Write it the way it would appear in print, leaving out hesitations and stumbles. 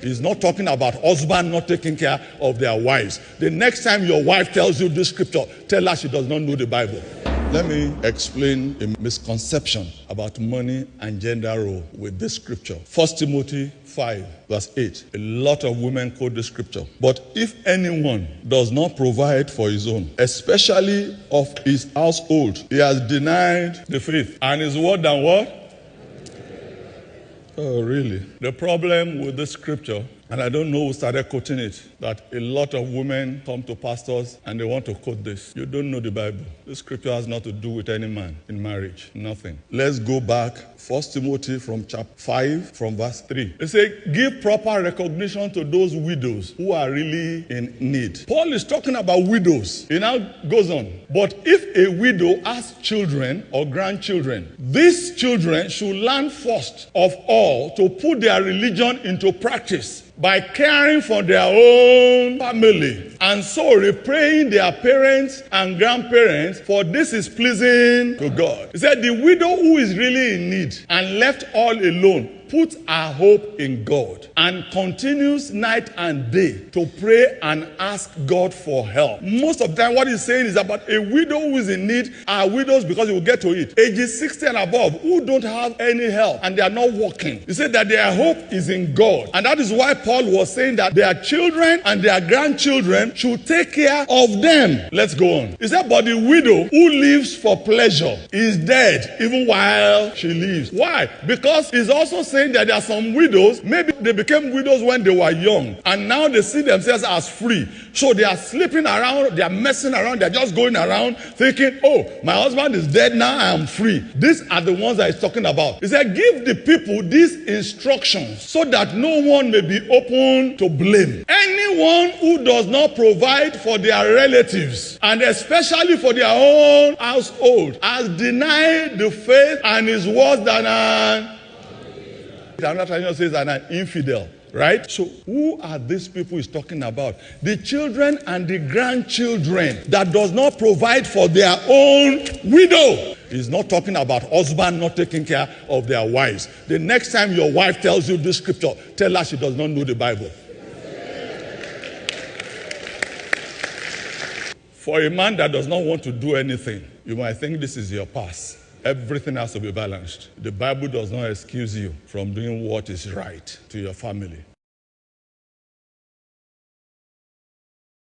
He's not talking about husband not taking care of their wives. The next time your wife tells you this scripture, tell her she does not know the Bible. Let me explain a misconception about money and gender role with this scripture. 1 Timothy 5, verse 8. A lot of women quote this scripture. But if anyone does not provide for his own, especially of his household, he has denied the faith and is what than what? Oh, really? The problem with this scripture, and I don't know who started quoting it, that a lot of women come to pastors and they want to quote this. You don't know the Bible. This scripture has nothing to do with any man in marriage. Nothing. Let's go back. 1 Timothy from chapter 5 from verse 3. It says, give proper recognition to those widows who are really in need. Paul is talking about widows. He now goes on. But if a widow has children or grandchildren, these children should learn first of all to put their religion into practice by caring for their own family, and so repaying their parents and grandparents, for this is pleasing to God. He said, the widow who is really in need and left all alone puts her hope in God and continues night and day to pray and ask God for help. Most of the time what he's saying is about a widow who is in need are widows, because you will get to it, ages 60 and above, who don't have any help and they are not working. He said that their hope is in God. And that is why Paul was saying that their children and their grandchildren should take care of them. Let's go on. He said, but the widow who lives for pleasure is dead even while she lives. Why? Because he's also saying that there are some widows, maybe they became widows when they were young, and now they see themselves as free. So they are sleeping around, they are messing around, they are just going around thinking, oh, my husband is dead, now I am free. These are the ones that he's talking about. He said, give the people these instructions so that no one may be open to blame. Anyone who does not provide for their relatives, and especially for their own household, has denied the faith and is worse than an... Another translation says an infidel, right? So who are these people he's talking about? The children and the grandchildren that does not provide for their own widow. He's not talking about husband not taking care of their wives. The next time your wife tells you this scripture, tell her she does not know the Bible. For a man that does not want to do anything, you might think this is your pass. Everything has to be balanced. The Bible does not excuse you from doing what is right to your family.